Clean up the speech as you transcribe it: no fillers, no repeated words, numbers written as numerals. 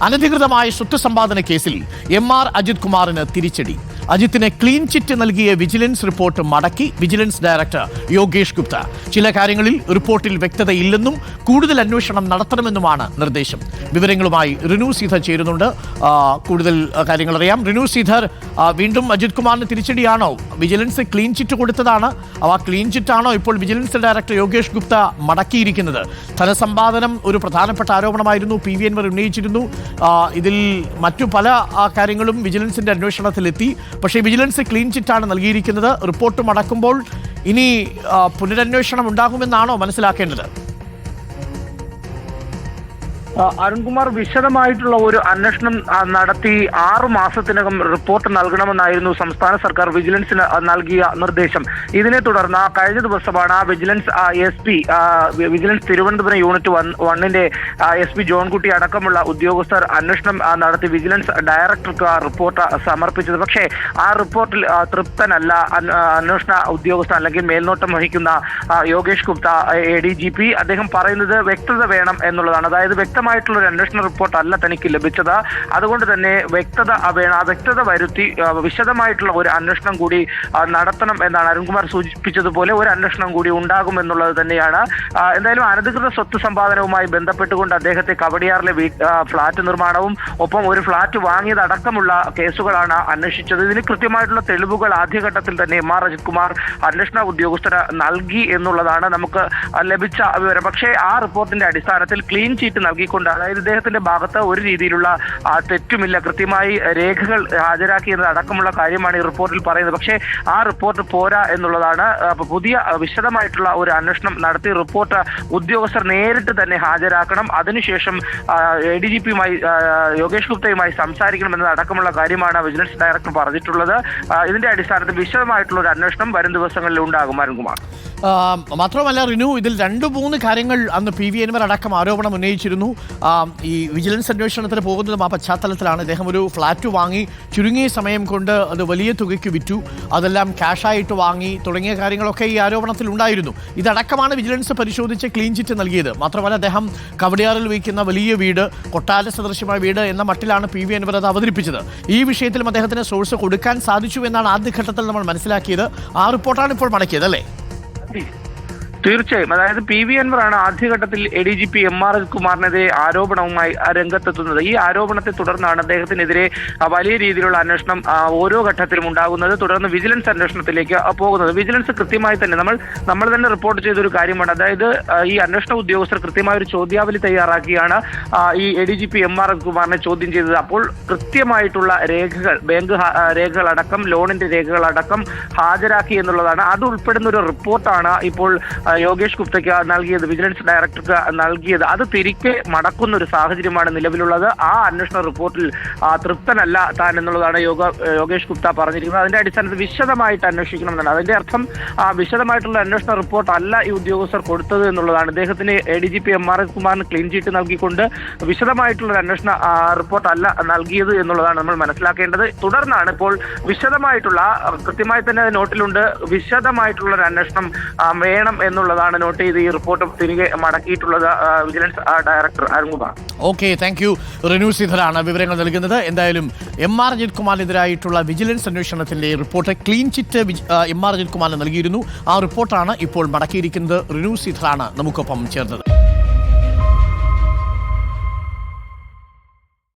അനധികൃതമായ സ്വത്ത് സമ്പാദന കേസിൽ MR അജിത് കുമാറിന് തിരിച്ചടി. അജിത്തിന് ക്ലീൻ ചിറ്റ് നൽകിയ വിജിലൻസ് റിപ്പോർട്ട് മടക്കി വിജിലൻസ് ഡയറക്ടർ യോഗേഷ് ഗുപ്ത. ചില കാര്യങ്ങളിൽ റിപ്പോർട്ടിൽ വ്യക്തതയില്ലെന്നും കൂടുതൽ അന്വേഷണം നടത്തണമെന്നുമാണ് നിർദ്ദേശം. വിവരങ്ങളുമായി റിനു ശ്രീധർ ചേരുന്നുണ്ട്. കൂടുതൽ കാര്യങ്ങൾ അറിയാം. റിനു ശ്രീധർ, വീണ്ടും അജിത് കുമാറിന് തിരിച്ചടിയാണോ? വിജിലൻസ് ക്ലീൻ ചിറ്റ് കൊടുത്തതാണ്. ആ ക്ലീൻ ചിറ്റാണോ ഇപ്പോൾ വിജിലൻസ് ഡയറക്ടർ യോഗേഷ് ഗുപ്ത മടക്കിയിരിക്കുന്നത്? ധനസമ്പാദനം ഒരു പ്രധാനപ്പെട്ട ആരോപണമായിരുന്നു. PV Anwar ഉന്നയിച്ചിരുന്നു. ഇതിൽ മറ്റു പല കാര്യങ്ങളും വിജിലൻസിന്റെ അന്വേഷണത്തിലെത്തി. പക്ഷേ വിജിലൻസ് ക്ലീൻ ചിറ്റാണ് നൽകിയിരിക്കുന്നത്. റിപ്പോർട്ട് മടക്കുമ്പോൾ ഇനി പുനരന്വേഷണം ഉണ്ടാകുമെന്നാണോ മനസ്സിലാക്കേണ്ടത്? അരുൺകുമാർ, വിശദമായിട്ടുള്ള ഒരു അന്വേഷണം നടത്തി 6 മാസത്തിനകം റിപ്പോർട്ട് നൽകണമെന്നായിരുന്നു സംസ്ഥാന സർക്കാർ വിജിലൻസിന് നൽകിയ നിർദ്ദേശം. ഇതിനെ തുടർന്ന് കഴിഞ്ഞ ദിവസമാണ് വിജിലൻസ് തിരുവനന്തപുരം യൂണിറ്റ് 1ന്റെ SP ജോൺകുട്ടി അടക്കമുള്ള ഉദ്യോഗസ്ഥർ അന്വേഷണം നടത്തി വിജിലൻസ് ഡയറക്ടർക്ക് റിപ്പോർട്ട് സമർപ്പിച്ചത്. പക്ഷേ ആ റിപ്പോർട്ടിൽ തൃപ്തനല്ല അന്വേഷണ ഉദ്യോഗസ്ഥർ അല്ലെങ്കിൽ മേൽനോട്ടം വഹിക്കുന്ന യോഗേഷ് ഗുപ്ത ADGP. അദ്ദേഹം പറയുന്നത് വ്യക്തത വേണം എന്നുള്ളതാണ്. അതായത് വ്യക്തമായിട്ടുള്ള ഒരു അന്വേഷണ റിപ്പോർട്ട് അല്ല തനിക്ക് ലഭിച്ചത്. അതുകൊണ്ട് തന്നെ വ്യക്തത വേണം. ആ വ്യക്തത വരുത്തി വിശദമായിട്ടുള്ള ഒരു അന്വേഷണം കൂടി നടത്തണം എന്നാണ് അരുൺകുമാർ സൂചിപ്പിച്ചതുപോലെ ഒരു അന്വേഷണം കൂടി ഉണ്ടാകും എന്നുള്ളത് തന്നെയാണ്. എന്തായാലും അനധികൃത സ്വത്ത് സമ്പാദനവുമായി ബന്ധപ്പെട്ടുകൊണ്ട് അദ്ദേഹത്തെ കവടിയാറിലെ ഫ്ളാറ്റ് നിർമ്മാണവും ഒപ്പം ഒരു ഫ്ളാറ്റ് വാങ്ങിയതടക്കമുള്ള കേസുകളാണ് അന്വേഷിച്ചത്. ഇതിന് കൃത്യമായിട്ടുള്ള തെളിവുകൾ ആദ്യഘട്ടത്തിൽ തന്നെ MR അജിത് കുമാർ അന്വേഷണ ഉദ്യോഗസ്ഥർ നൽകി എന്നുള്ളതാണ് നമുക്ക് ലഭിച്ച വിവരം. പക്ഷേ ആ റിപ്പോർട്ടിന്റെ അടിസ്ഥാനത്തിൽ ക്ലീൻ ചീറ്റ് നൽകിക്കൊണ്ട്, അതായത് ഇദ്ദേഹത്തിന്റെ ഭാഗത്ത് ഒരു രീതിയിലുള്ള തെറ്റുമില്ല, കൃത്യമായി രേഖകൾ ഹാജരാക്കി എന്നത് അടക്കമുള്ള കാര്യമാണ് ഈ റിപ്പോർട്ടിൽ പറയുന്നത്. പക്ഷേ ആ റിപ്പോർട്ട് പോരാ എന്നുള്ളതാണ്. പുതിയ വിശദമായിട്ടുള്ള ഒരു അന്വേഷണം നടത്തി റിപ്പോർട്ട് ഉദ്യോഗസ്ഥർ നേരിട്ട് തന്നെ ഹാജരാക്കണം. അതിനുശേഷം ADGP-യുമായി യോഗേഷ് ഗുപ്തയുമായി സംസാരിക്കണം എന്നത് അടക്കമുള്ള കാര്യമാണ് വിജിലൻസ് ഡയറക്ടർ പറഞ്ഞിട്ടുള്ളത്. ഇതിന്റെ അടിസ്ഥാനത്തിൽ വിശദമായിട്ടുള്ള ഒരു അന്വേഷണം വരും ദിവസങ്ങളിൽ ഉണ്ടാകും. അരുൺകുമാർ, മാത്രമല്ല റിനു, ഇതിൽ 2-3 കാര്യങ്ങൾ അന്ന് PV Anwar അടക്കം ആരോപണം ഉന്നയിച്ചിരുന്നു. ഈ വിജിലൻസ് അന്വേഷണത്തിന് പോകുന്നതും ആ പശ്ചാത്തലത്തിലാണ്. അദ്ദേഹം ഒരു ഫ്ളാറ്റ് വാങ്ങി ചുരുങ്ങിയ സമയം കൊണ്ട് അത് വലിയ തുകയ്ക്ക് വിറ്റു, അതെല്ലാം ക്യാഷായിട്ട് വാങ്ങി തുടങ്ങിയ കാര്യങ്ങളൊക്കെ ഈ ആരോപണത്തിൽ ഉണ്ടായിരുന്നു. ഇതടക്കമാണ് വിജിലൻസ് പരിശോധിച്ച് ക്ലീൻ ചിറ്റ് നൽകിയത്. മാത്രമല്ല അദ്ദേഹം കവടിയാറിൽ വയ്ക്കുന്ന വലിയ വീട്, കൊട്ടാര സദൃശ്യമായ വീട് എന്ന മട്ടിലാണ് PV Anwar അത് അവതരിപ്പിച്ചത്. ഈ വിഷയത്തിലും അദ്ദേഹത്തിന് സോഴ്സ് കൊടുക്കാൻ സാധിച്ചു എന്നാണ് ആദ്യഘട്ടത്തിൽ നമ്മൾ മനസ്സിലാക്കിയത്. ആ റിപ്പോർട്ടാണ് ഇപ്പോൾ മടക്കിയത്, അല്ലേ? തീർച്ചയായും. അതായത് PV Anwar ആണ് ആദ്യഘട്ടത്തിൽ ADGP MR അജിത് കുമാറിനെതിരെ ആരോപണവുമായി രംഗത്തെത്തുന്നത്. ഈ ആരോപണത്തെ തുടർന്നാണ് അദ്ദേഹത്തിനെതിരെ വലിയ രീതിയിലുള്ള അന്വേഷണം ഓരോ ഘട്ടത്തിലും ഉണ്ടാകുന്നത്. തുടർന്ന് വിജിലൻസ് അന്വേഷണത്തിലേക്ക് പോകുന്നത്. വിജിലൻസ് കൃത്യമായി തന്നെ നമ്മൾ തന്നെ റിപ്പോർട്ട് ചെയ്തൊരു കാര്യമാണ്. അതായത് ഈ അന്വേഷണ ഉദ്യോഗസ്ഥർ കൃത്യമായ ഒരു ചോദ്യാവലി തയ്യാറാക്കിയാണ് ഈ ADGP MR അജിത് കുമാറിനെ ചോദ്യം ചെയ്തത്. അപ്പോൾ കൃത്യമായിട്ടുള്ള രേഖകൾ, ബാങ്ക് രേഖകളടക്കം, ലോണിന്റെ രേഖകളടക്കം ഹാജരാക്കി എന്നുള്ളതാണ്. അത് ഉൾപ്പെടുന്ന ഒരു റിപ്പോർട്ടാണ് ഇപ്പോൾ യോഗേഷ് ഗുപ്തയ്ക്ക് നൽകിയത്, വിജിലൻസ് ഡയറക്ടർക്ക് നൽകിയത്. അത് തിരികെ മടക്കുന്ന ഒരു സാഹചര്യമാണ് നിലവിലുള്ളത്. ആ അന്വേഷണ റിപ്പോർട്ടിൽ തൃപ്തനല്ല താൻ എന്നുള്ളതാണ് യോഗേഷ് ഗുപ്ത പറഞ്ഞിരിക്കുന്നത്. അതിന്റെ അടിസ്ഥാനത്തിൽ വിശദമായിട്ട് അന്വേഷിക്കണമെന്നാണ്. അതിന്റെ അർത്ഥം വിശദമായിട്ടുള്ള അന്വേഷണ റിപ്പോർട്ട് അല്ല ഈ ഉദ്യോഗസ്ഥർ കൊടുത്തത് എന്നുള്ളതാണ്. അദ്ദേഹത്തിന് ADGP MR അജിത് കുമാറിന് ക്ലീൻ ചീറ്റ് നൽകിക്കൊണ്ട് വിശദമായിട്ടുള്ള ഒരു അന്വേഷണ റിപ്പോർട്ട് അല്ല നൽകിയത് എന്നുള്ളതാണ് നമ്മൾ മനസ്സിലാക്കേണ്ടത്. തുടർന്നാണ് ഇപ്പോൾ വിശദമായിട്ടുള്ള, കൃത്യമായി തന്നെ നോട്ടിലുണ്ട്, വിശദമായിട്ടുള്ള ഒരു അന്വേഷണം വേണം എന്നുള്ളതാണ് നോട്ട് ചെയ്ത് ഈ റിപ്പോർട്ട് തിരികെ മടക്കിയിട്ടുള്ളത് vigilance director Arunkumar. Okay, thank you. Rinu ശ്രീധറാണ് വിവരങ്ങൾ നൽകുന്നത്. എന്തായാലും MR അജിത് കുമാറിനെതിരായിട്ടുള്ള വിജിലൻസ് അന്വേഷണത്തിന്റെ report clean chit MR Ajith കുമാറിന് നൽകിയിരുന്നു. ആ റിപ്പോർട്ടാണ് ഇപ്പോൾ മടക്കിയിരിക്കുന്നത്. റിനു ശ്രീധറാണ് നമുക്കൊപ്പം ചേർന്നത്.